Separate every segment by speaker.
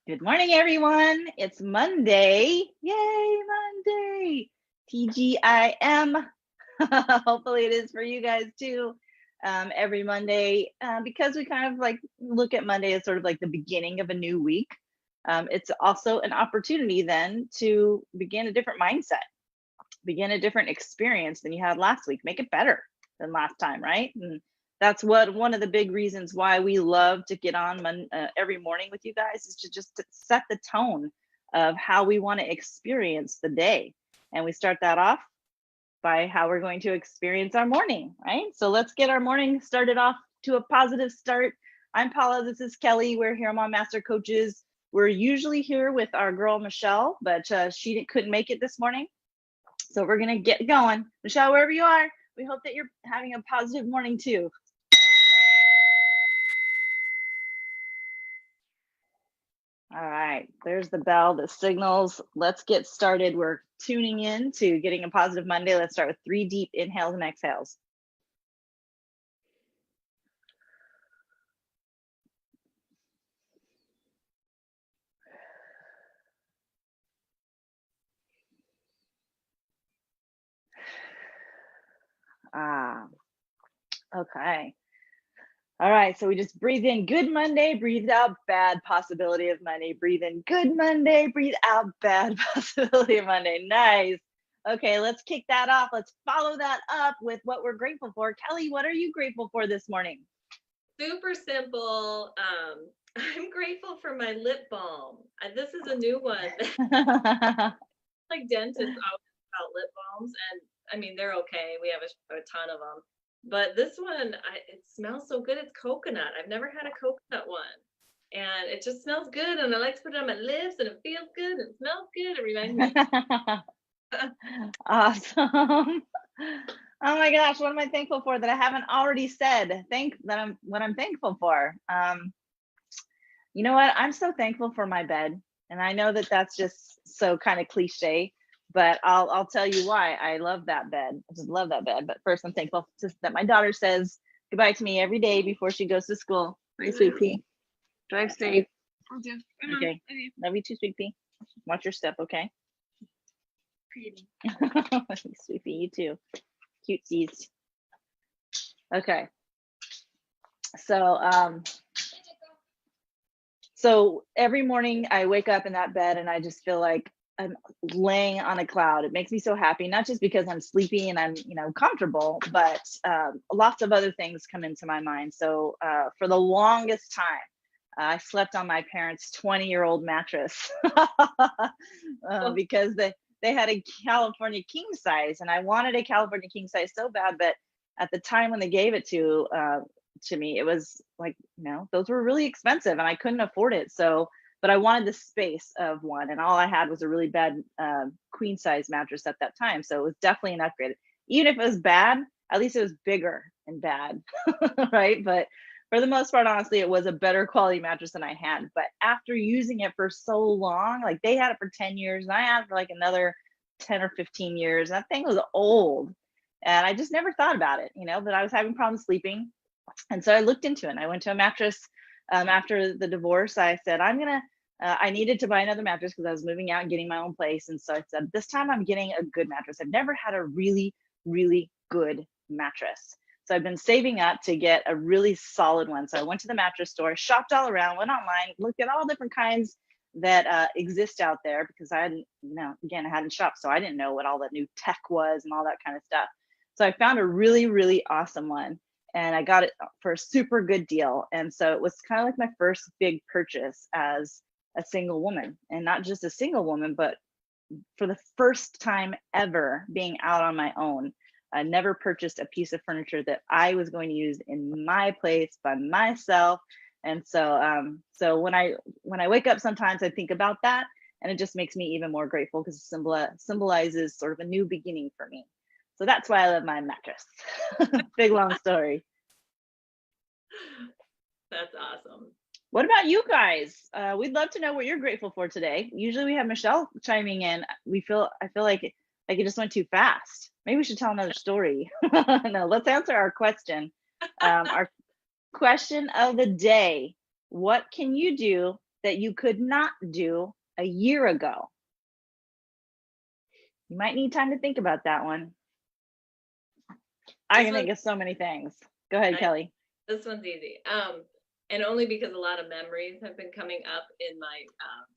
Speaker 1: Good morning, everyone. It's Monday. Yay, Monday. TGIM. Hopefully it is for you guys too. Every Monday, because we kind of like look at Monday as sort of like the beginning of a new week. It's also an opportunity then to begin a different mindset, begin a different experience than you had last week, make it better than last time, right? And that's what one of the big reasons why we love to get on every morning with you guys, is to just to set the tone of how we want to experience the day. And we start that off by how we're going to experience our morning, right? So let's get our morning started off to a positive start. I'm Paula, this is Kelly. We're HEROMOM Master Coaches. We're usually here with our girl Michelle, but she couldn't make it this morning. So we're gonna get going. Michelle, wherever you are, we hope that you're having a positive morning too. All right, there's the bell that signals. Let's get started. We're tuning in to getting a positive Monday. Let's start with 3 deep inhales and exhales. Okay. All right, so we just breathe in good Monday, breathe out bad possibility of Monday, breathe in good Monday, breathe out bad possibility of Monday. Nice. Okay, let's kick that off. Let's follow that up with what we're grateful for. Kelly, what are you grateful for this morning?
Speaker 2: Super simple. I'm grateful for my lip balm. This is a new one. Like dentists always about lip balms, and I mean they're okay. We have a ton of them, but this one, it smells so good. It's coconut. I've never had a coconut one, and it just smells good. And I like to put it on my lips, and it feels good. And it smells good. It reminds me.
Speaker 1: Awesome. Oh my gosh, what am I thankful for that I haven't already said? What I'm thankful for. You know what? I'm so thankful for my bed, and I know that that's just so kind of cliche, but I'll tell you why. I love that bed. I just love that bed. But first, I'm thankful just that my daughter says goodbye to me every day before she goes to school. Bye, sweet pea. Drive safe. Okay. Love you too, sweet pea. Watch your step, okay?
Speaker 2: Pretty.
Speaker 1: Sweet pea, you too. Cutesies. Okay. So every morning I wake up in that bed and I just feel like I'm laying on a cloud. It makes me so happy, not just because I'm sleepy and I'm, comfortable, but lots of other things come into my mind. So for the longest time, I slept on my parents' 20-year-old mattress because they had a California king size, and I wanted a California king size so bad, but at the time when they gave it to me, it was like, those were really expensive and I couldn't afford it. So, but I wanted the space of one, and all I had was a really bad queen size mattress at that time. So it was definitely an upgrade. Even if it was bad, at least it was bigger and bad, right? But for the most part, honestly, it was a better quality mattress than I had. But after using it for so long, like they had it for 10 years and I had it for like another 10 or 15 years, that thing was old. And I just never thought about it, but I was having problems sleeping. And so I looked into it, and I went to a mattress after the divorce. I said, I needed to buy another mattress because I was moving out and getting my own place. And so I said, this time I'm getting a good mattress. I've never had a really, really good mattress. So I've been saving up to get a really solid one. So I went to the mattress store, shopped all around, went online, looked at all different kinds that exist out there, because I hadn't, again, I hadn't shopped. So I didn't know what all the new tech was and all that kind of stuff. So I found a really, really awesome one, and I got it for a super good deal. And so it was kind of like my first big purchase as a single woman, and not just a single woman, but for the first time ever being out on my own. I never purchased a piece of furniture that I was going to use in my place by myself. And so when I wake up, sometimes I think about that, and it just makes me even more grateful because it symbolizes sort of a new beginning for me. So that's why I love my mattress. Big long story.
Speaker 2: That's awesome.
Speaker 1: What about you guys? We'd love to know what you're grateful for today. Usually we have Michelle chiming in. I feel like it just went too fast. Maybe we should tell another story. No, let's answer our question. Our question of the day: what can you do that you could not do a year ago? You might need time to think about that one. I
Speaker 2: This
Speaker 1: can
Speaker 2: one,
Speaker 1: think of so many things. Go ahead,
Speaker 2: I,
Speaker 1: Kelly.
Speaker 2: this one's easy. And only because a lot of memories have been coming up in my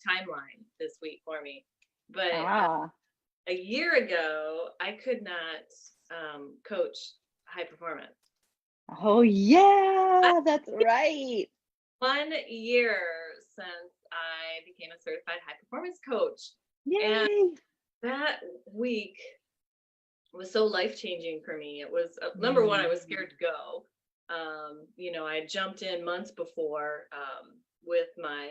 Speaker 2: timeline this week for me. But
Speaker 1: Ah,
Speaker 2: a year ago, I could not coach high performance.
Speaker 1: oh yeah, that's right.
Speaker 2: 1 year since I became a certified high performance coach. And
Speaker 1: Yay.
Speaker 2: that week was so life changing for me. It was number one, I
Speaker 1: Mm,
Speaker 2: was scared to go. I had jumped in months before with my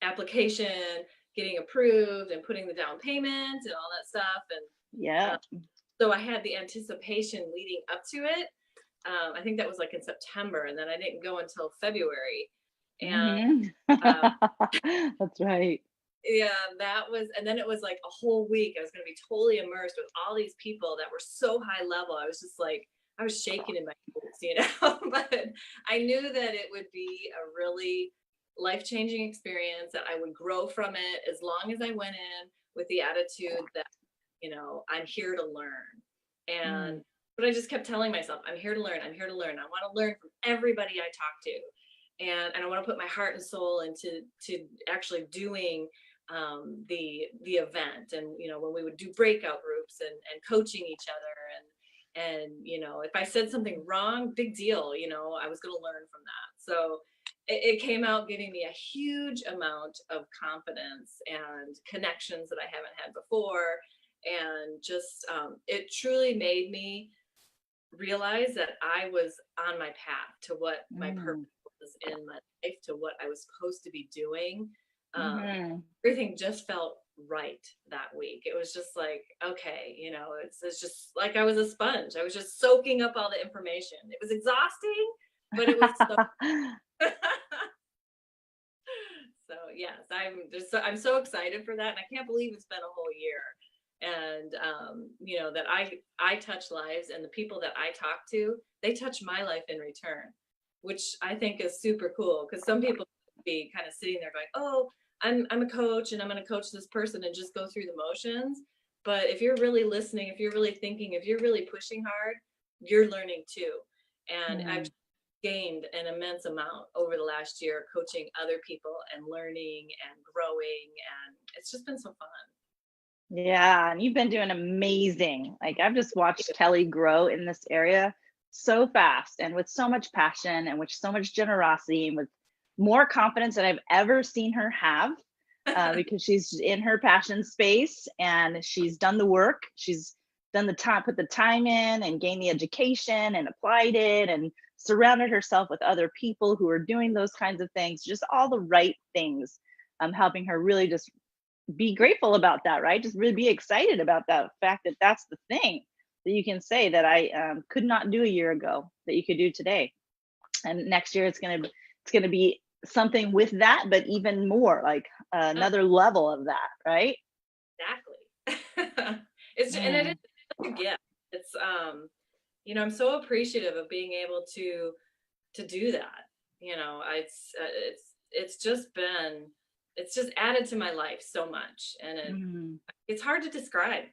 Speaker 2: application getting approved and putting the down payment and all that stuff. And
Speaker 1: yeah.
Speaker 2: so I had the anticipation leading up to it. I think that was like in September, and then I didn't go until February. And
Speaker 1: Hmm.
Speaker 2: uh,
Speaker 1: That's right.
Speaker 2: yeah, that was, and then it was like a whole week. I was going to be totally immersed with all these people that were so high level. I was just like, I was shaking in my boots. But I knew that it would be a really life changing experience, that I would grow from it as long as I went in with the attitude that, I'm here to learn.
Speaker 1: Mm,
Speaker 2: But I just kept telling myself, I'm here to learn. I'm here to learn. I want to learn from everybody I talk to. And I want to put my heart and soul into actually doing the event, and when we would do breakout groups and coaching each other, and if I said something wrong, big deal. I was going to learn from that. So it came out giving me a huge amount of confidence and connections that I haven't had before, and just it truly made me realize that I was on my path to what my
Speaker 1: mm,
Speaker 2: purpose was in my life, to what I was supposed to be doing. um,
Speaker 1: mhm.
Speaker 2: Everything just felt right that week. It was just like, okay, it's just like I was a sponge. I was just soaking up all the information. It was exhausting, but it was so. So yes, I'm so excited for that, and I can't believe it's been a whole year. And that I touch lives, and the people that I talk to, they touch my life in return, which I think is super cool, because some people be kind of sitting there going, oh, I'm a coach and I'm going to coach this person and just go through the motions. But if you're really listening, if you're really thinking, if you're really pushing hard, you're learning too. And I've
Speaker 1: Mm.
Speaker 2: gained an immense amount over the last year coaching other people and learning and growing, and it's just been so fun.
Speaker 1: Yeah, and you've been doing amazing. Like I've just watched Kelly grow in this area so fast and with so much passion and with so much generosity and with more confidence than I've ever seen her have, because she's in her passion space and she's done the work. She's done the time, put the time in and gained the education and applied it and surrounded herself with other people who are doing those kinds of things, just all the right things, helping her really just be grateful about that, right? Just really be excited about that fact that that's the thing that you can say that I could not do a year ago that you could do today. And next year it's gonna be something with that, but even more like
Speaker 2: Uh,
Speaker 1: another level of that, right?
Speaker 2: exactly. And it is
Speaker 1: Mm,
Speaker 2: such a gift. It's I'm so appreciative of being able to do that. It's just been, it's just added to my life so much, and
Speaker 1: mm.
Speaker 2: it's hard to describe.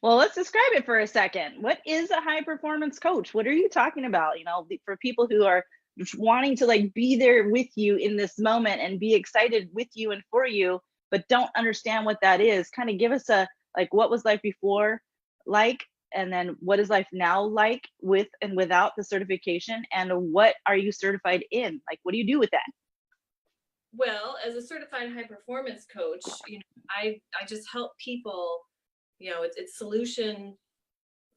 Speaker 1: Well, let's describe it for a second. What is a high performance coach? What are you talking about? For people who are just wanting to like be there with you in this moment and be excited with you and for you, but don't understand what that is. Kind of give us a like what was life before like, and then what is life now like with and without the certification, and what are you certified in? Like, what do you do with that?
Speaker 2: Well, as a certified high performance coach, I just help people. It's solution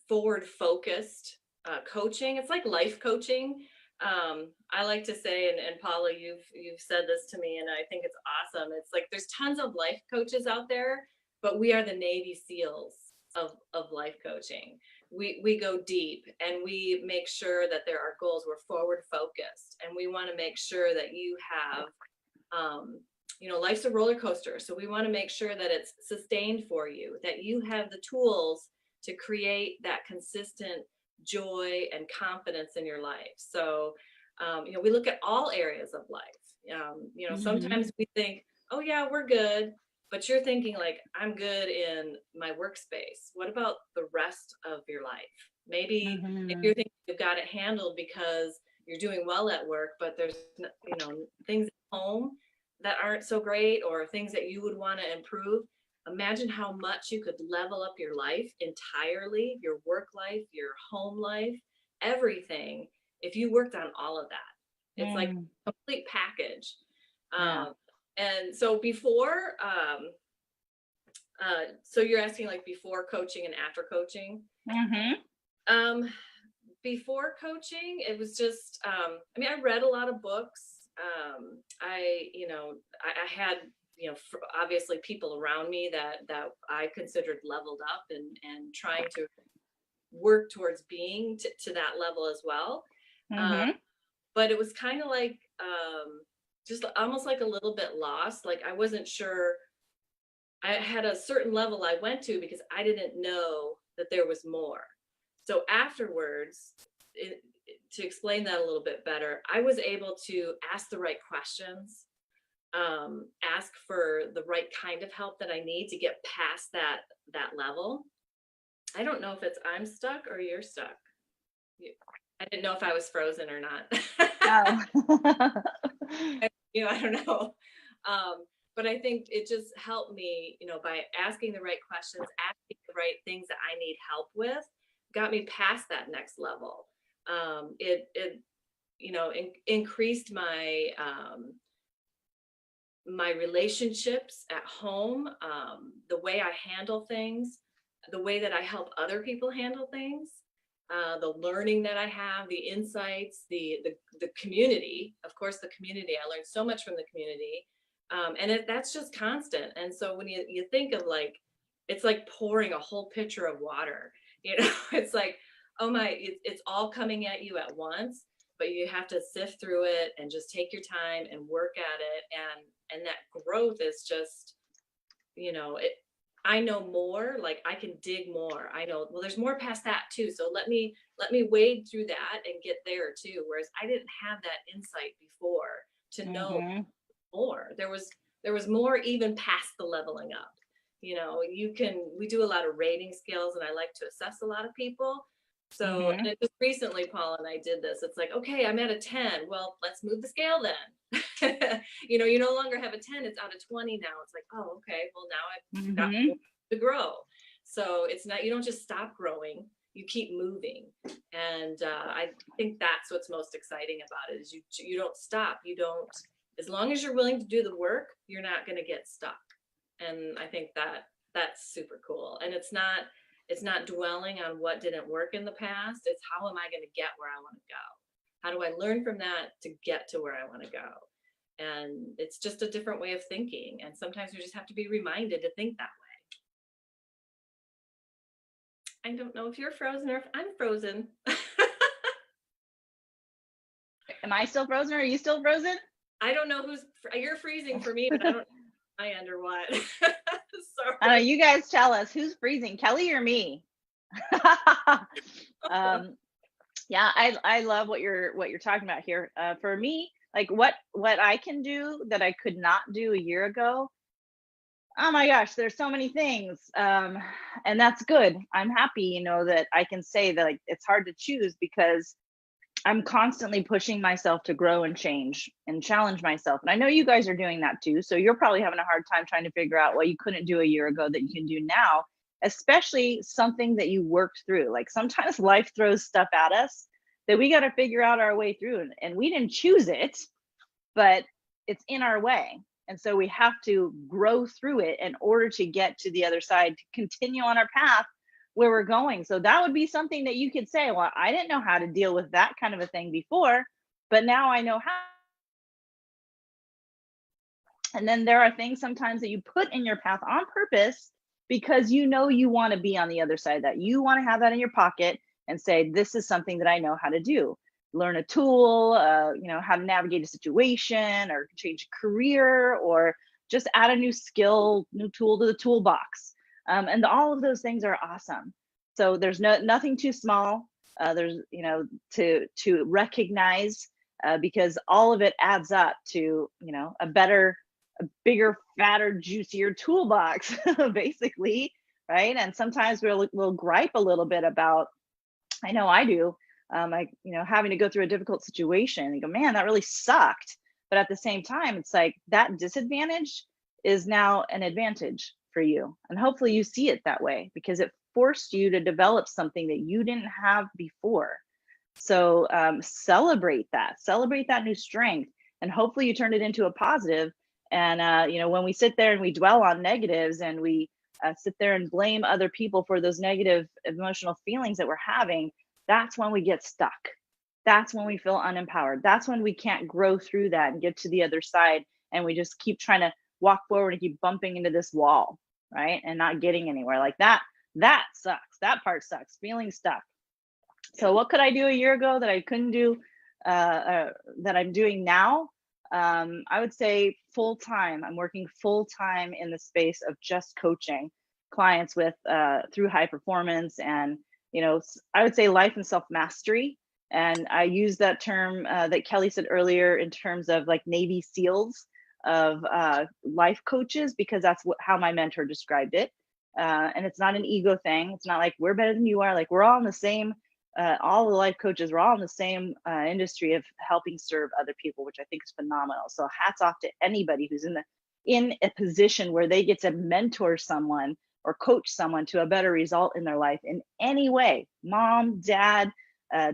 Speaker 2: forward focused coaching. It's like life coaching. I like to say, and Paula, you've said this to me, and I think it's awesome. It's like there's tons of life coaches out there, but we are the Navy SEALs of life coaching. We go deep, and we make sure that there are goals. We're forward focused, and we want to make sure that you have life's a roller coaster. So we want to make sure that it's sustained for you, that you have the tools to create that consistent joy and confidence in your life. So, we look at all areas of life. You know,
Speaker 1: Mhm.
Speaker 2: sometimes we think, oh yeah, we're good, but you're thinking like, I'm good in my workspace. What about the rest of your life? Maybe
Speaker 1: Mhm.
Speaker 2: you're thinking you've got it handled because you're doing well at work, but there's, you know, things at home that aren't so great or things that you would want to improve. Imagine how much you could level up your life entirely, your work life, your home life, everything, if you worked on all of that. It's like
Speaker 1: Mm.
Speaker 2: a complete package.
Speaker 1: Yeah.
Speaker 2: Um, and so before, so you're asking like before coaching and after coaching.
Speaker 1: Mhm.
Speaker 2: Um, Before coaching, it was just, I mean, I read a lot of books. You know, I had, you know, obviously people around me that I considered leveled up and trying to work towards being to that level as well. Uh,
Speaker 1: Mhm.
Speaker 2: but it was kind of like, just almost like a little bit lost. Like I wasn't sure. I had a certain level I went to because I didn't know that there was more. So afterwards, to explain that a little bit better, I was able to ask the right questions, ask for the right kind of help that I need to get past that level. I don't know if it's I'm stuck or you're stuck. I didn't know if I was frozen or not.
Speaker 1: Oh.
Speaker 2: You know, I don't know. But I think it just helped me, you know, by asking the right questions, asking the right things that I need help with, got me past that next level. It you know, increased my relationships at home, the way I handle things, the way that I help other people handle things, the learning that I have, the insights, the community. Of course, the community. I learned so much from the community, and that's just constant. And so when you think of like, it's like pouring a whole pitcher of water. You know, it's like, oh my, it's all coming at you at once, but you have to sift through it and just take your time and work at it. And that growth is just, you know, it, I know more, like I can dig more. I know, well, there's more past that too. So let me wade through that and get there too. Whereas I didn't have that insight before to know
Speaker 1: Mhm.
Speaker 2: more. There was more even past the leveling up. You know, we do a lot of rating scales and I like to assess a lot of people. So,
Speaker 1: Mhm.
Speaker 2: and it just recently, Paul and I did this. It's like, okay, I'm at a 10. Well, let's move the scale then. You know, you no longer have a 10, it's out of 20 now. It's like, oh, okay, well, now I've got more
Speaker 1: Mhm.
Speaker 2: to grow. So it's not, you don't just stop growing, you keep moving. And I think that's what's most exciting about it is you don't stop. You don't, as long as you're willing to do the work, you're not going to get stuck. And I think that's super cool. And it's not dwelling on what didn't work in the past. It's how am I going to get where I want to go? How do I learn from that to get to where I want to go? And it's just a different way of thinking. And sometimes we just have to be reminded to think that way. I don't know if you're frozen or if I'm frozen.
Speaker 1: Am I still frozen or are you still frozen?
Speaker 2: I don't know you're freezing for me, but I don't know my end or what.
Speaker 1: I know
Speaker 2: Sorry.
Speaker 1: you guys tell us who's freezing, Kelly or me? um, yeah, I love what you're talking about here. For me, like what I can do that I could not do a year ago. Oh my gosh, there's so many things. And that's good. I'm happy, that I can say that like it's hard to choose because I'm constantly pushing myself to grow and change and challenge myself. And I know you guys are doing that too. So you're probably having a hard time trying to figure out what you couldn't do a year ago that you can do now, especially something that you worked through. Like sometimes life throws stuff at us that we got to figure out our way through. And we didn't choose it, but it's in our way. And so we have to grow through it in order to get to the other side, to continue on our path where we're going. So that would be something that you could say, well, I didn't know how to deal with that kind of a thing before, but now I know how. And then there are things sometimes that you put in your path on purpose because you want to be on the other side of that. You want to have that in your pocket and say, this is something that I know how to do. Learn a tool, how to navigate a situation or change a career or just add a new skill, new tool to the toolbox. And all of those things are awesome. So there's nothing too small. There's, to recognize because all of it adds up to, a better, a bigger, fatter, juicier toolbox, basically, right? And sometimes we'll gripe a little bit about, I know I do, like, having to go through a difficult situation and go, man, that really sucked. But at the same time, it's like that disadvantage is now an advantage for you. And hopefully you see it that way because it forced you to develop something that you didn't have before. So celebrate that new strength, and hopefully you turn it into a positive. And when we sit there and we dwell on negatives and we sit there and blame other people for those negative emotional feelings that we're having, that's when we get stuck. That's when we feel unempowered. That's when we can't grow through that and get to the other side. And we just keep trying to walk forward and keep bumping into this wall, right? And not getting anywhere. Like that sucks. That part sucks, feeling stuck. So what could I do a year ago that I couldn't do, that I'm doing now? I would say full time. I'm working full time in the space of just coaching clients with through high performance, and I would say life and self mastery. And I use that term that Kelly said earlier in terms of like Navy SEALs of life coaches, because that's how my mentor described it. And it's not an ego thing. It's not like we're better than you are. Like we're all in the same. All the life coaches, we're all in the same industry of helping serve other people, which I think is phenomenal. So hats off to anybody who's in a position where they get to mentor someone or coach someone to a better result in their life in any way. Mom, dad,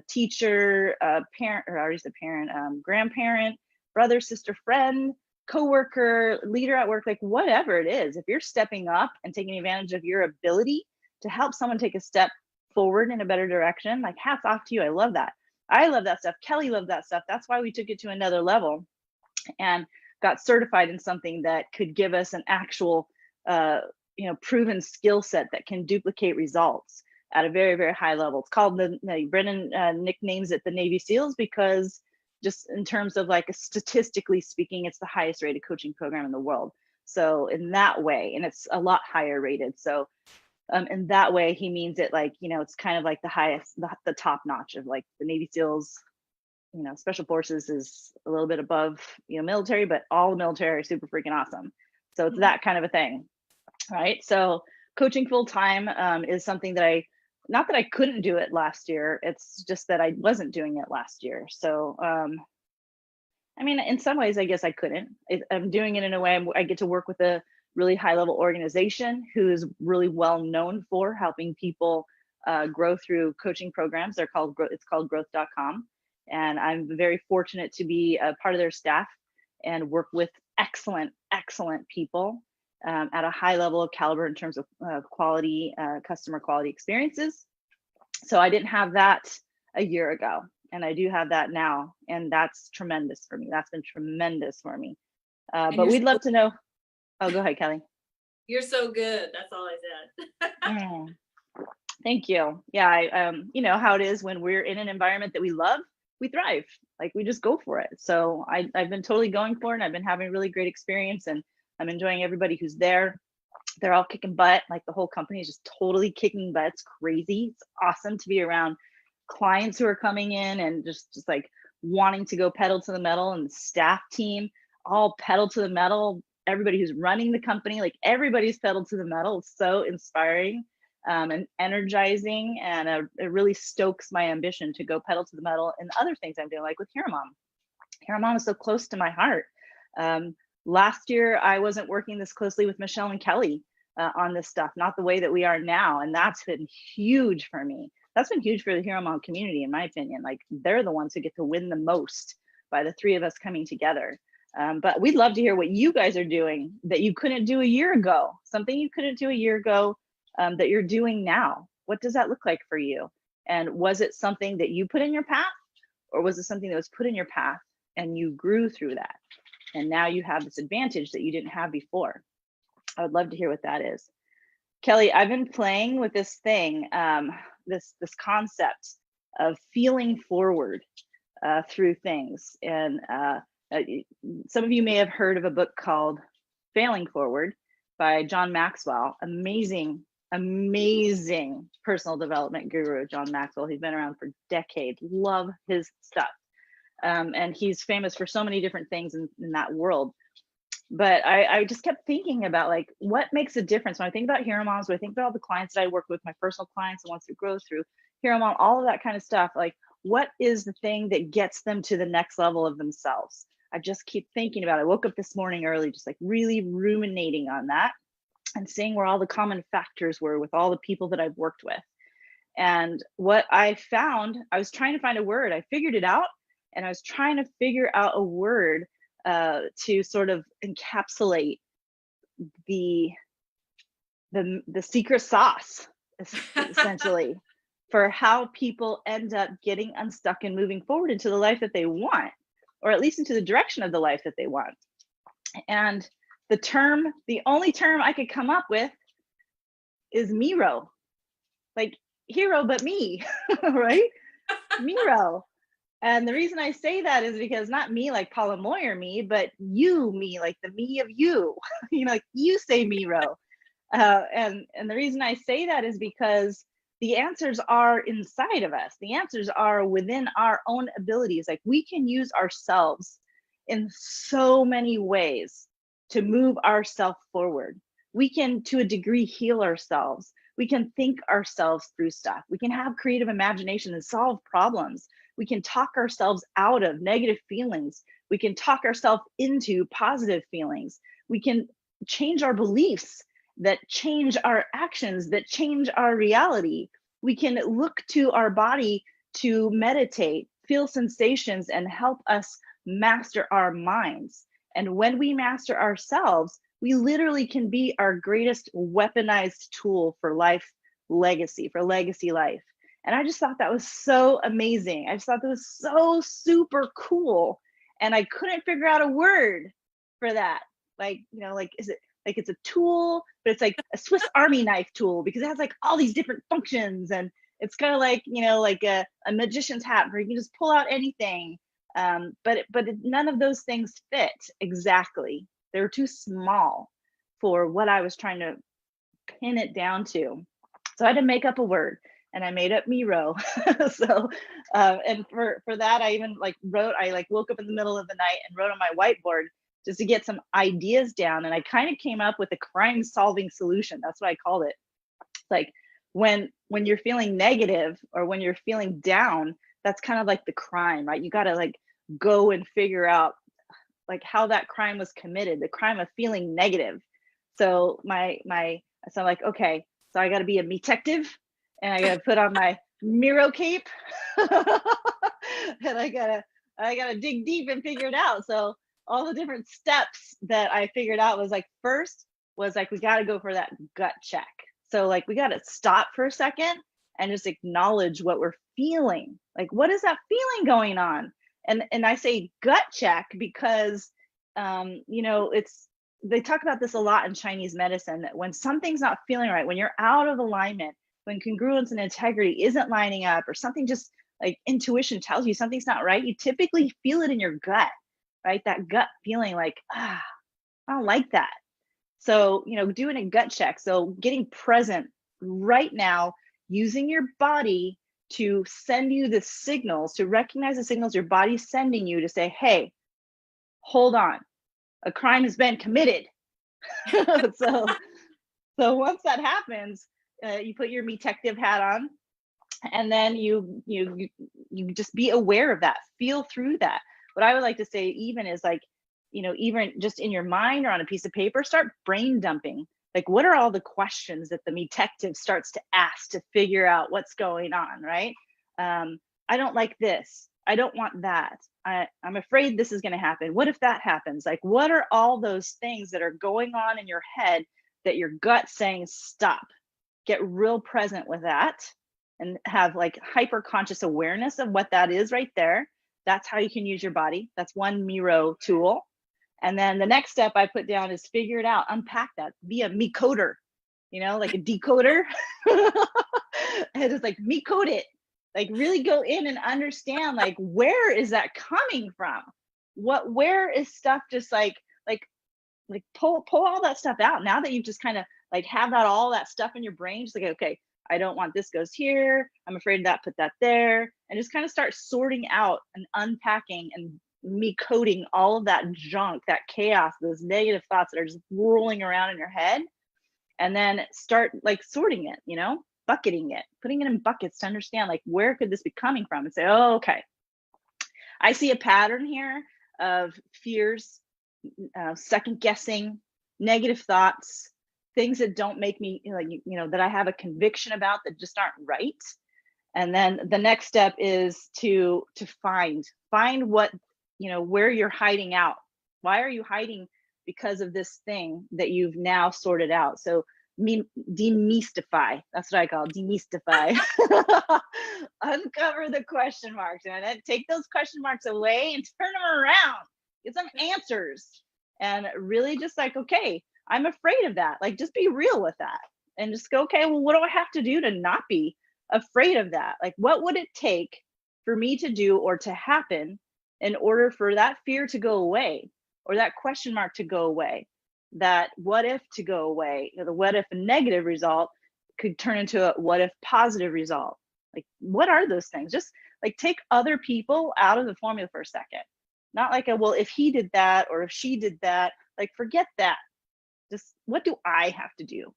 Speaker 1: teacher, parent, or already said parent, grandparent, brother, sister, friend, coworker, leader at work, like whatever it is. If you're stepping up and taking advantage of your ability to help someone take a step forward in a better direction, like hats off to you. I love that. I love that stuff. Kelly loved that stuff. That's why we took it to another level and got certified in something that could give us an actual proven skill set that can duplicate results at a very, very high level. It's called Brennan nicknames it the Navy SEALs because just in terms of like statistically speaking, it's the highest rated coaching program in the world. So in that way, and it's a lot higher rated. So in that way, he means it like, it's kind of like the highest, the top notch of like the Navy SEALs. Special forces is a little bit above, military, but all the military are super freaking awesome. So it's that kind of a thing, right? So coaching full time is something that not that I couldn't do it last year. It's just that I wasn't doing it last year. So, in some ways, I guess I couldn't. I'm doing it in a way I get to work with a really high level organization who is really well known for helping people grow through coaching programs. It's called growth.com. And I'm very fortunate to be a part of their staff and work with excellent people at a high level of caliber in terms of quality, customer quality experiences. So I didn't have that a year ago, and I do have that now. And that's tremendous for me. That's been tremendous for me. But we'd love to know. Oh, go ahead, Kelly.
Speaker 2: You're so good. That's all I said.
Speaker 1: Thank you. Yeah, you know how it is when we're in an environment that we love, we thrive. Like we just go for it. So I've been totally going for it, and I've been having a really great experience, and I'm enjoying everybody who's there. They're all kicking butt. Like the whole company is just totally kicking butt. It's crazy. It's awesome to be around clients who are coming in and just like wanting to go pedal to the metal, and the staff team all pedal to the metal. Everybody who's running the company, like everybody's pedal to the metal. It's so inspiring and energizing, and it really stokes my ambition to go pedal to the metal and other things I'm doing, like with HEROMOM. HEROMOM is so close to my heart. Last year, I wasn't working this closely with Michelle and Kelly on this stuff, not the way that we are now. And that's been huge for me. That's been huge for the HEROMOM community, in my opinion. Like they're the ones who get to win the most by the three of us coming together. But we'd love to hear what you guys are doing that you couldn't do a year ago, something you couldn't do a year ago that you're doing now. What does that look like for you? And was it something that you put in your path, or was it something that was put in your path and you grew through that? And now you have this advantage that you didn't have before. I would love to hear what that is. Kelly, I've been playing with this thing, this concept of feeling forward through things. And some of you may have heard of a book called Failing Forward by John Maxwell. Amazing personal development guru, John Maxwell. He's been around for decades. Love his stuff. And he's famous for so many different things in that world. But I just kept thinking about like what makes a difference when I think about Hero Moms, when I think about all the clients that I work with, my personal clients, the ones who grow through Hero Mom, all of that kind of stuff. Like, what is the thing that gets them to the next level of themselves? I just keep thinking about it. I woke up this morning early, just like really ruminating on that and seeing where all the common factors were with all the people that I've worked with. And what I found, I was trying to find a word. I figured it out, and I was trying to figure out a word to sort of encapsulate the secret sauce, essentially, for how people end up getting unstuck and moving forward into the life that they want, or at least into the direction of the life that they want. And the only term I could come up with is Miro, like hero, but me, right? Miro. And the reason I say that is because not me like Paula Moyer me, but you me, like the me of you, like you say Miro. And the reason I say that is because the answers are inside of us. The answers are within our own abilities. Like we can use ourselves in so many ways to move ourselves forward. We can, to a degree, heal ourselves. We can think ourselves through stuff. We can have creative imagination and solve problems. We can talk ourselves out of negative feelings. We can talk ourselves into positive feelings. We can change our beliefs that change our actions, that change our reality. We can look to our body to meditate, feel sensations, and help us master our minds. And when we master ourselves, we literally can be our greatest weaponized tool for life legacy, for legacy life. And I just thought that was so amazing. I just thought that was so super cool. And I couldn't figure out a word for that. Like, like, is it like it's a tool, but it's like a Swiss Army knife tool because it has like all these different functions. And it's kind of like, like a magician's hat where you can just pull out anything. But none of those things fit exactly. They were too small for what I was trying to pin it down to. So I had to make up a word, and I made up Miro. So, and for that, I even woke up in the middle of the night and wrote on my whiteboard just to get some ideas down. And I kind of came up with a crime solving solution. That's what I called it. Like when you're feeling negative or when you're feeling down, that's kind of like the crime, right? You got to like go and figure out like how that crime was committed, the crime of feeling negative. So so I'm like, okay, so I got to be a detective, and I got to put on my Miro cape, and I gotta dig deep and figure it out. So all the different steps that I figured out was like, first was like, we got to go for that gut check. So like, we got to stop for a second and just acknowledge what we're feeling. Like, what is that feeling going on? And I say gut check because, they talk about this a lot in Chinese medicine, that when something's not feeling right, when you're out of alignment, when congruence and integrity isn't lining up, or something just like intuition tells you something's not right, you typically feel it in your gut, right? That gut feeling like, I don't like that. So, doing a gut check. So getting present right now, using your body to send you the signals, to recognize the signals your body's sending you to say, hey, hold on, a crime has been committed. so once that happens, you put your detective hat on, and then you just be aware of that, feel through that. What I would like to say even is like, even just in your mind or on a piece of paper, start brain dumping. Like, what are all the questions that the detective starts to ask to figure out what's going on, right? I don't like this. I don't want that. I'm afraid this is going to happen. What if that happens? Like, what are all those things that are going on in your head that your gut's saying, stop? Get real present with that and have like hyper conscious awareness of what that is right there. That's how you can use your body. That's one Miro tool. And then the next step I put down is figure it out, unpack that, be a me coder, like a decoder. And it's like me code it, like really go in and understand, like, where is that coming from? Where is stuff just like pull all that stuff out now that you've just kind of like have all that stuff in your brain, just like, okay, I don't want this goes here. I'm afraid of that, put that there. And just kind of start sorting out and unpacking and me coding all of that junk, that chaos, those negative thoughts that are just rolling around in your head. And then start like sorting it, you know, bucketing it, putting it in buckets to understand like where could this be coming from, and say, oh, okay, I see a pattern here of fears, second guessing, negative thoughts, things that don't make me like, you know, that I have a conviction about that just aren't right. And then the next step is to find what, you know, where you're hiding out. Why are you hiding? Because of this thing that you've now sorted out. So demystify, that's what I call it, demystify. Uncover the question marks and then take those question marks away and turn them around, get some answers, and really just like, okay, I'm afraid of that, like just be real with that and just go, okay, well, what do I have to do to not be afraid of that? Like, what would it take for me to do or to happen in order for that fear to go away, or that question mark to go away, that what if to go away? You know, the what if negative result could turn into a what if positive result. Like, what are those things? Just like take other people out of the formula for a second. Not like a, well, if he did that or if she did that, like forget that. Just what do I have to do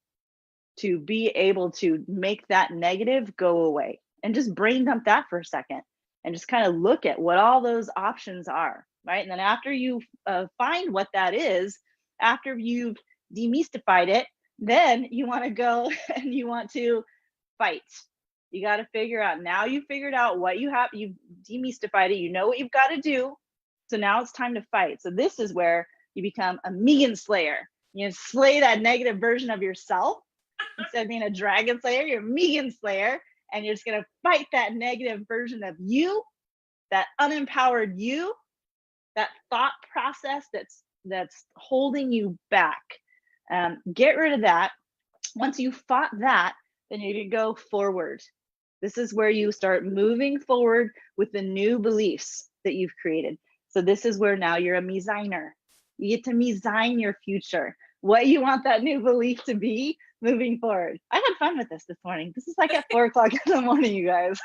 Speaker 1: to be able to make that negative go away? And just brain dump that for a second and just kind of look at what all those options are, right? And then after you find what that is, after you've demystified it, then you want to go and you want to fight. You got to figure out, now you figured out what you have, you've demystified it, you know what you've got to do. So now it's time to fight. So this is where you become a Megan Slayer. You slay that negative version of yourself. Instead of being a dragon slayer, you're a Megan Slayer, and you're just going to fight that negative version of you, that unempowered you, that thought process that's holding you back. Get rid of that. Once you fought that, then you can go forward. This is where you start moving forward with the new beliefs that you've created. So this is where now you're a me-signer. You get to me-sign your future, what you want that new belief to be moving forward. I had fun with this morning. This is like at 4 o'clock in the morning, you guys.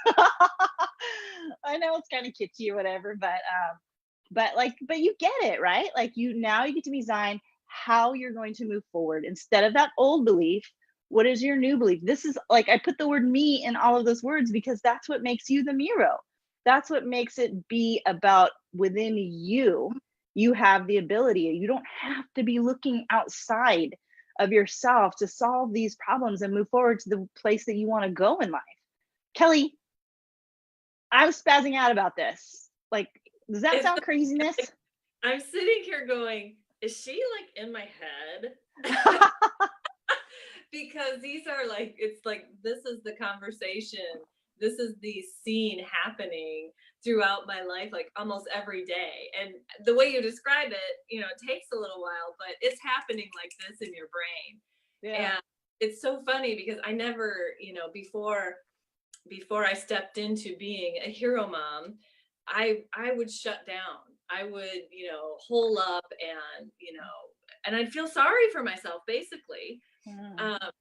Speaker 1: I know it's kind of kitschy or whatever, but you get it, right? Like now you get to design how you're going to move forward instead of that old belief. What is your new belief? This is like, I put the word me in all of those words because that's what makes you the Miro. That's what makes it be about within you. You have the ability. You don't have to be looking outside of yourself to solve these problems and move forward to the place that you want to go in life. Kelly, I was spazzing out about this. Like, does that sound craziness?
Speaker 2: I'm sitting here going, is she like in my head? Because these are like, it's like, this is the conversation. This is the scene happening throughout my life, like almost every day. And the way you describe it, you know, it takes a little while, but it's happening like this in your brain. Yeah. And it's so funny because I never, you know, before I stepped into being a hero mom, I would shut down. I would, you know, hole up and, you know, and I'd feel sorry for myself basically.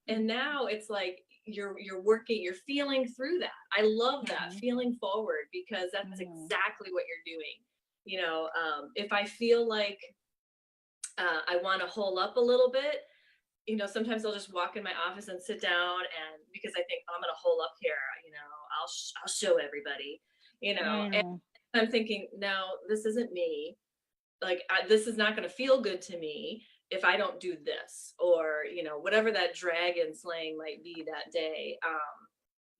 Speaker 2: And now it's like you're working, you're feeling through that. I love that, feeling forward, because that's exactly what you're doing. You know, if I feel like I want to hole up a little bit, you know, sometimes I'll just walk in my office and sit down, and because I think, oh, I'm gonna hole up here, you know, I'll show everybody, you know. And I'm thinking, no, this isn't me. Like, this is not going to feel good to me if I don't do this, or, you know, whatever that dragon slaying might be that day.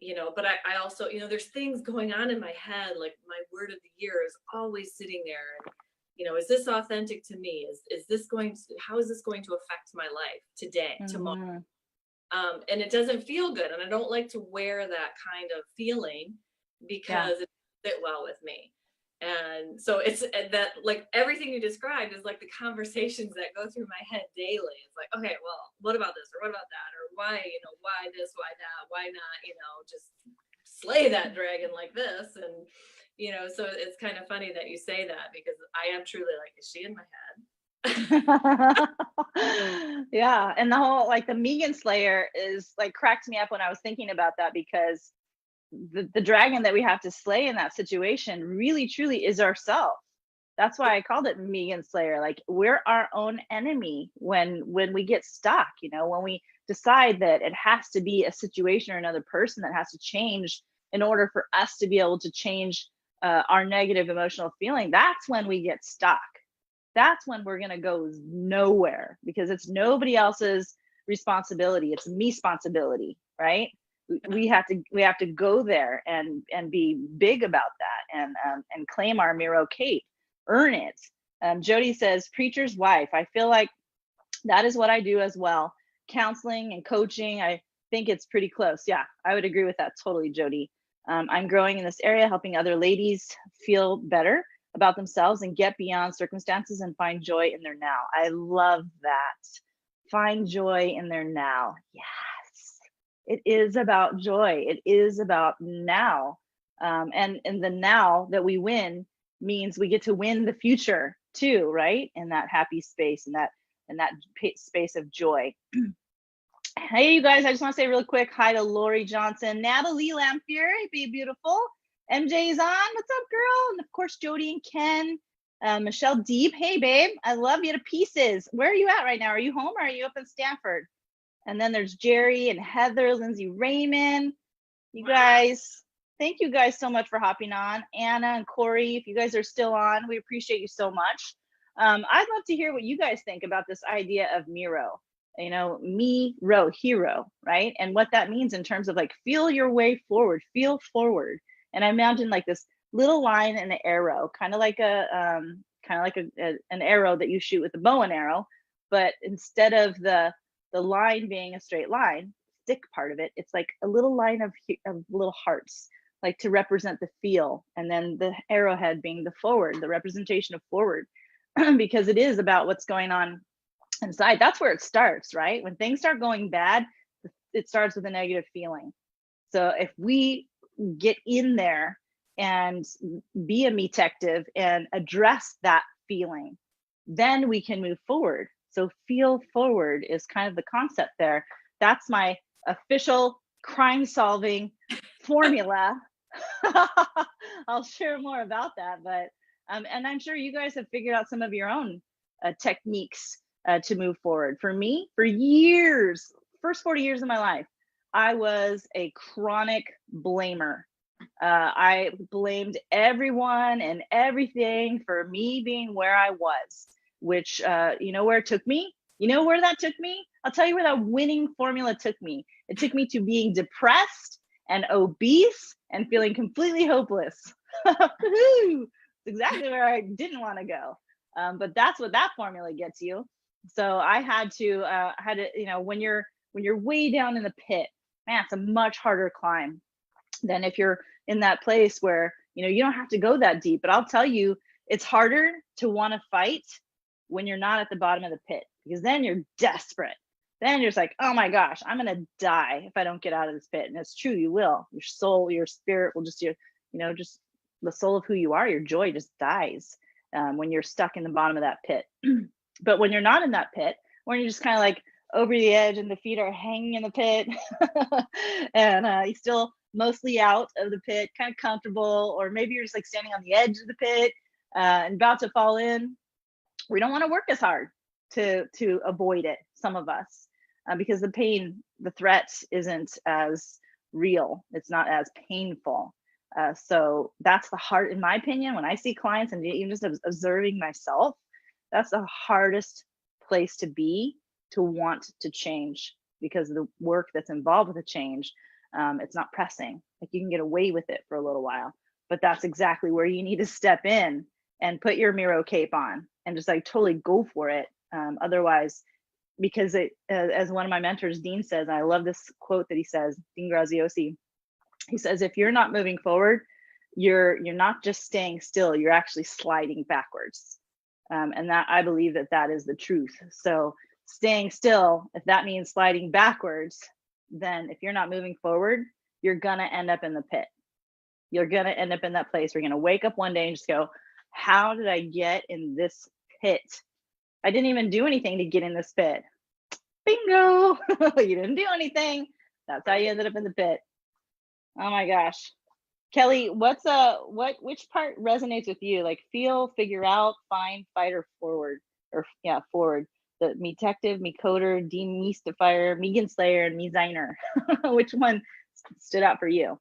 Speaker 2: You know, but I also, you know, there's things going on in my head, like my word of the year is always sitting there. And, you know, is this authentic to me? Is this going to, how is this going to affect my life today, tomorrow? And it doesn't feel good. And I don't like to wear that kind of feeling because it doesn't fit well with me. And so it's that, like, everything you described is like the conversations that go through my head daily. It's like, okay, well, what about this, or what about that, or why, you know, why this, why that, why not, you know, just slay that dragon like this. And, you know, so it's kind of funny that you say that, because I am truly like, is she in my head?
Speaker 1: Yeah, and the whole like the Megan Slayer is like cracked me up when I was thinking about that because the dragon that we have to slay in that situation really truly is ourself. That's why I called it Megan Slayer. Like we're our own enemy when we get stuck, you know, when we decide that it has to be a situation or another person that has to change in order for us to be able to change our negative emotional feeling. That's when we get stuck. That's when we're going to go nowhere because it's nobody else's responsibility. It's me responsibility, right? We have to go there and be big about that and claim our Miro cape, earn it. Jody says, preacher's wife. I feel like that is what I do as well. Counseling and coaching. I think it's pretty close. Yeah, I would agree with that totally, Jody. I'm growing in this area, helping other ladies feel better about themselves and get beyond circumstances and find joy in their now. I love that. Find joy in their now. Yes, it is about joy. It is about now. And the now that we win means we get to win the future too, right? In that happy space and that space of joy. Hey, you guys, I just want to say real quick hi to Lori Johnson, Natalie Lamphere, be beautiful. MJ's on. What's up, girl? And of course, Jody and Ken. Michelle Deep. Hey, babe. I love you to pieces. Where are you at right now? Are you home or are you up in Stanford? And then there's Jerry and Heather, Lindsay Raymond. You guys, thank you guys so much for hopping on. Anna and Corey, if you guys are still on, we appreciate you so much. I'd love to hear what you guys think about this idea of Miro. You know, hero, right? And what that means in terms of like feel your way forward, feel forward. And I imagine like this little line and an arrow, kind of like an arrow that you shoot with a bow and arrow, but instead of the line being a straight line, stick part of it, it's like a little line of little hearts, like to represent the feel, and then the arrowhead being the forward, the representation of forward, because it is about what's going on inside. That's where it starts, right? When things start going bad, it starts with a negative feeling. So if we get in there and be a detective and address that feeling, then we can move forward. So feel forward is kind of the concept there. That's my official crime solving formula. I'll share more about that, but and I'm sure you guys have figured out some of your own techniques to move forward. For me, for years, first 40 years of my life, I was a chronic blamer. I blamed everyone and everything for me being where I was, which, you know where it took me? You know where that took me? I'll tell you where that winning formula took me. It took me to being depressed and obese and feeling completely hopeless. It's exactly where I didn't want to go. But that's what that formula gets you. So I had to, you know, when you're way down in the pit, man, it's a much harder climb than if you're in that place where, you know, you don't have to go that deep. But I'll tell you, it's harder to want to fight when you're not at the bottom of the pit, because then you're desperate. Then you're just like, oh my gosh, I'm gonna die if I don't get out of this pit. And it's true, you will. Your soul, your spirit will just, you know, just the soul of who you are, your joy just dies when you're stuck in the bottom of that pit. But when you're not in that pit, when you're just kind of like over the edge and the feet are hanging in the pit and you're still mostly out of the pit, kind of comfortable, or maybe you're just like standing on the edge of the pit and about to fall in, we don't want to work as hard to avoid it, some of us, because the pain, the threat isn't as real. It's not as painful. So that's the hard, in my opinion, when I see clients and even just observing myself, that's the hardest place to be, to want to change, because the work that's involved with the change, it's not pressing. Like you can get away with it for a little while, but that's exactly where you need to step in and put your Miro cape on and just like totally go for it. Otherwise, because it, as one of my mentors, Dean says, and I love this quote that he says, Dean Graziosi, he says, if you're not moving forward, you're not just staying still, you're actually sliding backwards. And that, I believe that is the truth. So staying still, if that means sliding backwards, then if you're not moving forward, you're gonna end up in the pit. You're gonna end up in that place where you're gonna wake up one day and just go, how did I get in this pit? I didn't even do anything to get in this pit. Bingo. You didn't do anything. That's how you ended up in the pit. Oh my gosh. Kelly, which part resonates with you? Like feel, figure out, find, fight, or forward? Or yeah, forward. The me detective, me coder, demystifier, me slayer, and me ziner. Which one stood out for you?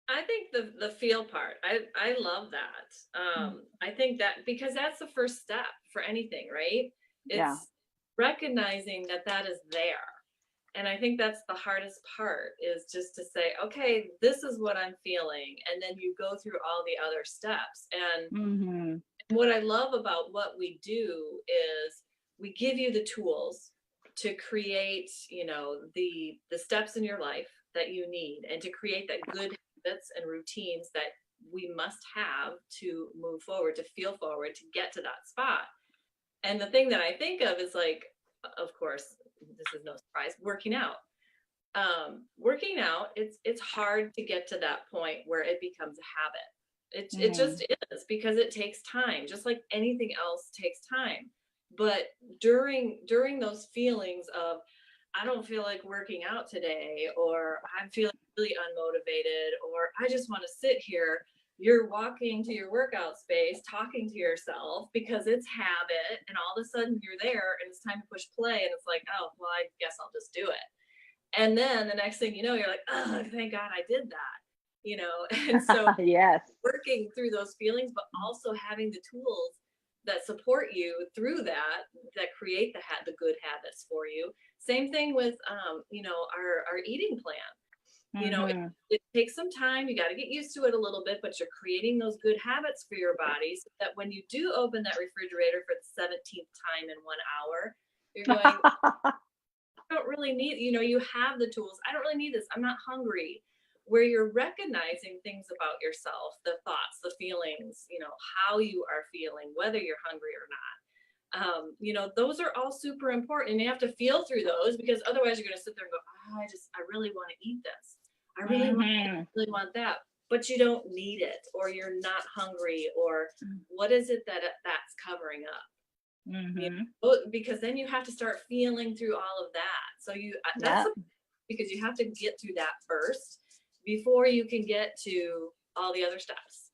Speaker 2: I think the feel part. I love that. I think that because that's the first step for anything, right?
Speaker 1: Yeah.
Speaker 2: It's recognizing that that is there. And I think that's the hardest part is just to say, okay, this is what I'm feeling. And then you go through all the other steps. And
Speaker 1: Mm-hmm.
Speaker 2: what I love about what we do is we give you the tools to create, the steps in your life that you need and to create that good habits and routines that we must have to move forward, to feel forward, to get to that spot. And the thing that I think of is like, of course, this is no surprise, working out. Working out, it's hard to get to that point where it becomes a habit. It
Speaker 1: Mm-hmm.
Speaker 2: just is because it takes time, just like anything else takes time. But during those feelings of I don't feel like working out today, or I'm feeling really unmotivated, or I just want to sit here, you're walking to your workout space, talking to yourself because it's habit, and all of a sudden you're there and it's time to push play, and it's like, oh, well, I guess I'll just do it. And then the next thing you know, you're like, oh, thank God I did that. And so
Speaker 1: Yes.
Speaker 2: working through those feelings, but also having the tools that support you through that create the good habits for you. Same thing with, our eating plan. It,
Speaker 1: Mm-hmm.
Speaker 2: it takes some time. You got to get used to it a little bit, but you're creating those good habits for your body so that when you do open that refrigerator for the 17th time in 1 hour, you're going, don't really need, you have the tools. I don't really need this. I'm not hungry. Where you're recognizing things about yourself, the thoughts, the feelings, how you are feeling, whether you're hungry or not. Those are all super important. And you have to feel through those because otherwise you're going to sit there and go, oh, I really want to eat this. I really want,
Speaker 1: Mm-hmm.
Speaker 2: really want that. But you don't need it, or you're not hungry, or what is it that's covering up?
Speaker 1: Mm-hmm.
Speaker 2: Because then you have to start feeling through all of that. So that's
Speaker 1: Yeah.
Speaker 2: because you have to get through that first before you can get to all the other steps.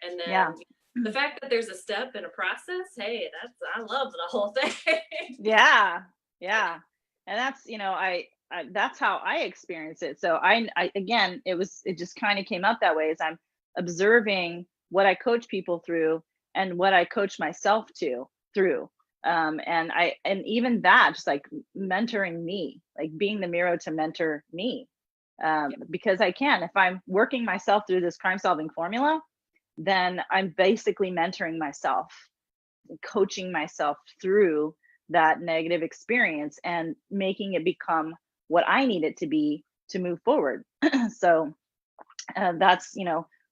Speaker 2: And
Speaker 1: Yeah.
Speaker 2: then the fact that there's a step and a process, hey, I love the whole thing.
Speaker 1: Yeah. Yeah. And that's, I that's how I experience it. So I again, it just kind of came up that way as I'm observing what I coach people through and what I coach myself to through. And even that, just like mentoring me, like being the mirror to mentor me. Because I can, if I'm working myself through this crime solving formula, then I'm basically mentoring myself, coaching myself through that negative experience and making it become what I need it to be to move forward. So that's,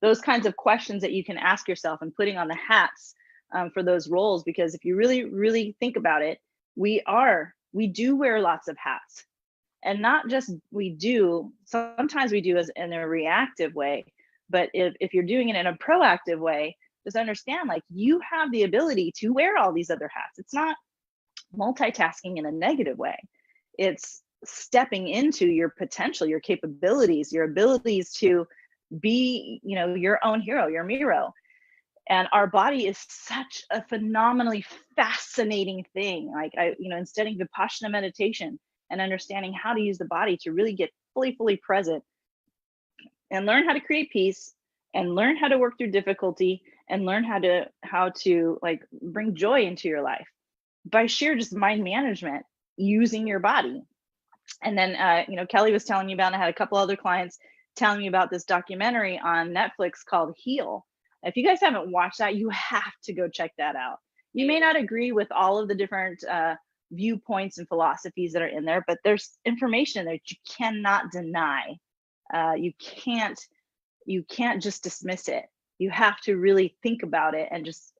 Speaker 1: those kinds of questions that you can ask yourself and putting on the hats for those roles. Because if you really, really think about it, we do wear lots of hats. And not just sometimes we do as in a reactive way, but if you're doing it in a proactive way, just understand like you have the ability to wear all these other hats. It's not multitasking in a negative way. It's stepping into your potential, your capabilities, your abilities to be, your own hero, your Miro. And our body is such a phenomenally fascinating thing. Like in studying Vipassana meditation and understanding how to use the body to really get fully present and learn how to create peace and learn how to work through difficulty and learn how to like bring joy into your life by sheer just mind management using your body. And then Kelly was telling me about, and I had a couple other clients telling me about this documentary on Netflix called Heal. If you guys haven't watched that, you have to go check that out. You may not agree with all of the different viewpoints and philosophies that are in there, but there's information there that you cannot deny. You can't just dismiss it. You have to really think about it and just,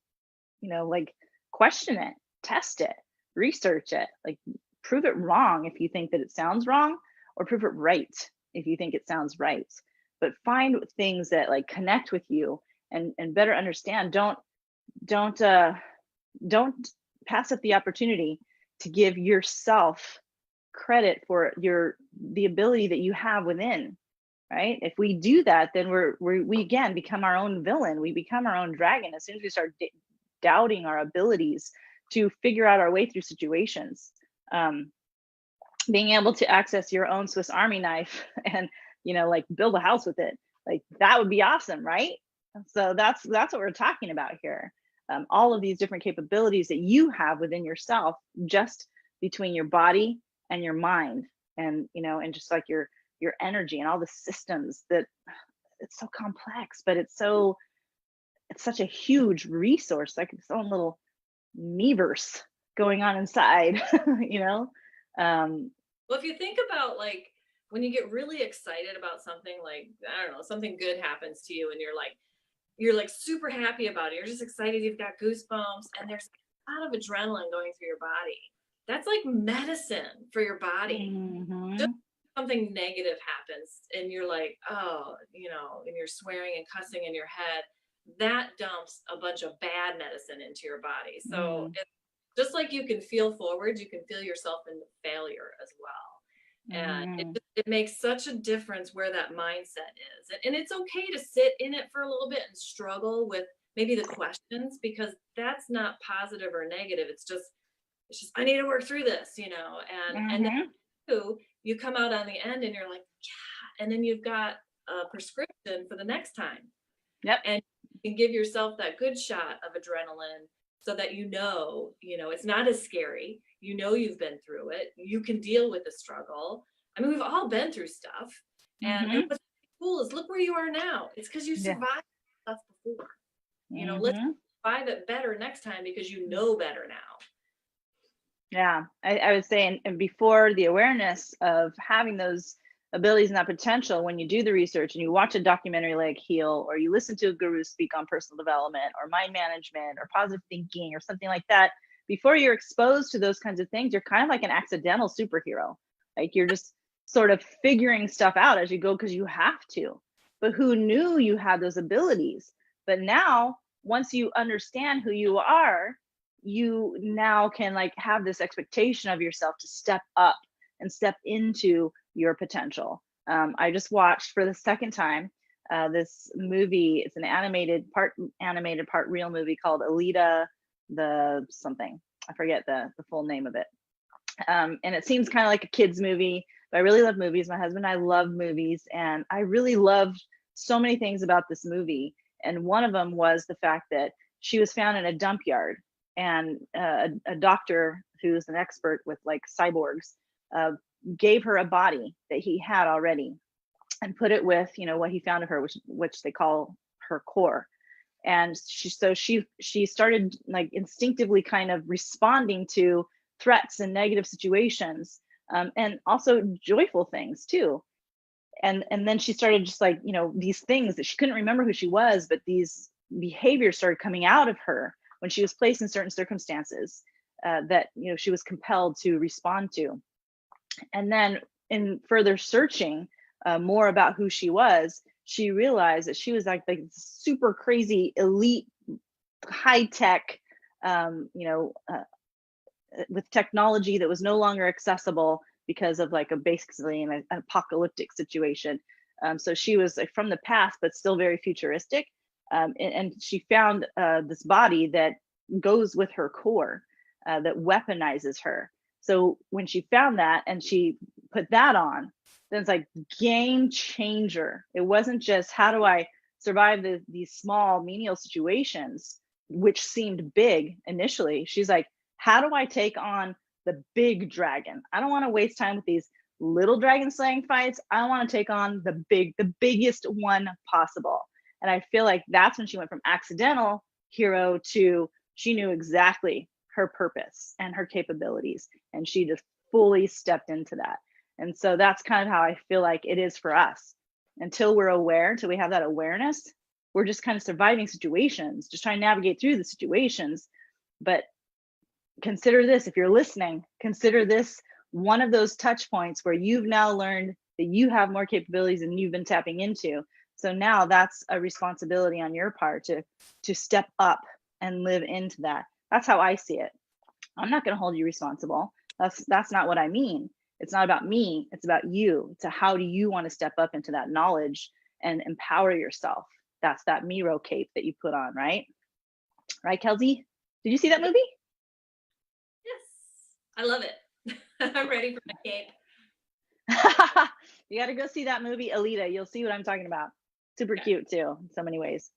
Speaker 1: like question it, test it, research it, like prove it wrong if you think that it sounds wrong, or prove it right if you think it sounds right. But find things that like connect with you and better understand. Don't pass up the opportunity to give yourself credit for the ability that you have within, right? If we do that, then we again become our own villain. We become our own dragon as soon as we start doubting our abilities to figure out our way through situations. Being able to access your own Swiss Army knife and, like build a house with it, like that would be awesome, right? So that's what we're talking about here. All of these different capabilities that you have within yourself, just between your body and your mind, and and just like your energy and all the systems, that it's so complex, but it's such a huge resource, like its own little meverse going on inside.
Speaker 2: Well, if you think about like when you get really excited about something, like I don't know, something good happens to you and you're like super happy about it. You're just excited, you've got goosebumps, and there's a lot of adrenaline going through your body. That's like medicine for your body. Just something negative happens and you're like, oh, and you're swearing and cussing in your head, that dumps a bunch of bad medicine into your body. So it's just like you can feel forward, you can feel yourself in the failure as well. And it makes such a difference where that mindset is. And it's okay to sit in it for a little bit and struggle with maybe the questions, because that's not positive or negative. It's just I need to work through this, and then you come out on the end and you're like, yeah, and then you've got a prescription for the next time.
Speaker 1: Yep.
Speaker 2: And you can give yourself that good shot of adrenaline so that it's not as scary. You've been through it. You can deal with the struggle. I mean, we've all been through stuff. And what's cool is look where you are now. It's because you survived stuff before. Let's survive it better next time because you know better now.
Speaker 1: Yeah, I would say, and before the awareness of having those abilities and that potential, when you do the research and you watch a documentary like Heal, or you listen to a guru speak on personal development or mind management or positive thinking or something like that, before you're exposed to those kinds of things, you're kind of like an accidental superhero. Like you're just sort of figuring stuff out as you go because you have to. But who knew you had those abilities? But now, once you understand who you are, you now can like have this expectation of yourself to step up and step into your potential. I just watched for the second time this movie. It's an part animated, part real movie called Alita the something. I forget the full name of it. And it seems kind of like a kid's movie, but I really love movies. My husband and I love movies, and I really loved so many things about this movie. And one of them was the fact that she was found in a dump yard, and a doctor who's an expert with like cyborgs gave her a body that he had already and put it with what he found of her, which they call her core. And she started like instinctively kind of responding to threats and negative situations, and also joyful things too. And then she started just like these things that she couldn't remember who she was, but these behaviors started coming out of her when she was placed in certain circumstances that she was compelled to respond to. And then in further searching more about who she was, she realized that she was like super crazy elite, high tech, with technology that was no longer accessible because of like basically an apocalyptic situation. So she was like from the past, but still very futuristic. And she found this body that goes with her core, that weaponizes her. So when she found that and she put that on, then it's like game changer. It wasn't just how do I survive these small menial situations, which seemed big initially. She's like, how do I take on the big dragon? I don't want to waste time with these little dragon slaying fights. I want to take on the biggest one possible. And I feel like that's when she went from accidental hero to she knew exactly her purpose and her capabilities, and she just fully stepped into that. And so that's kind of how I feel like it is for us. Until we're aware, until we have that awareness, we're just kind of surviving situations, just trying to navigate through the situations. But consider this, if you're listening, consider this one of those touch points where you've now learned that you have more capabilities than you've been tapping into. So now that's a responsibility on your part to step up and live into that. That's how I see it. I'm not going to hold you responsible. That's not what I mean. It's not about me. It's about you. It's how do you want to step up into that knowledge and empower yourself? That's that Miro cape that you put on, right? Right, Kelsey? Did you see that movie?
Speaker 2: Yes, I love it. I'm ready for my cape.
Speaker 1: You got to go see that movie, Alita. You'll see what I'm talking about. Super cute too, in so many ways.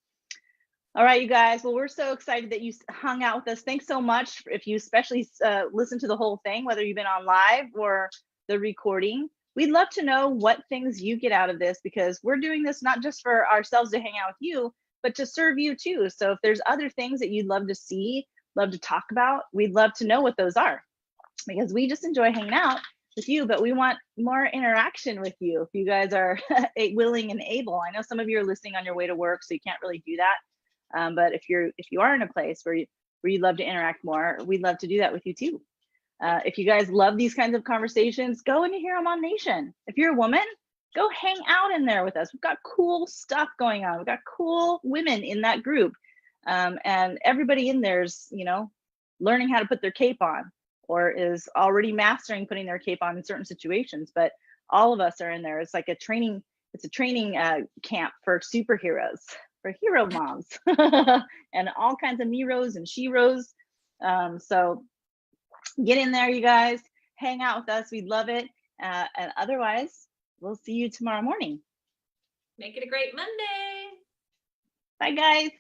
Speaker 1: All right, you guys. Well, we're so excited that you hung out with us. Thanks so much. If you especially listened to the whole thing, whether you've been on live or the recording, we'd love to know what things you get out of this, because we're doing this not just for ourselves to hang out with you, but to serve you too. So if there's other things that you'd love to see, love to talk about, we'd love to know what those are, because we just enjoy hanging out with you, but we want more interaction with you if you guys are willing and able. I know some of you are listening on your way to work, so you can't really do that. But if you are in a place where you'd love to interact more, we'd love to do that with you too. If you guys love these kinds of conversations, go into HEROMOM Nation. If you're a woman, go hang out in there with us. We've got cool stuff going on. We've got cool women in that group, and everybody in there's learning how to put their cape on, or is already mastering putting their cape on in certain situations. But all of us are in there. It's like a training. It's a training camp for superheroes, for hero moms, and all kinds of Miros and Shiros. So get in there, you guys. Hang out with us. We'd love it. And otherwise, we'll see you tomorrow morning.
Speaker 2: Make it a great Monday.
Speaker 1: Bye, guys.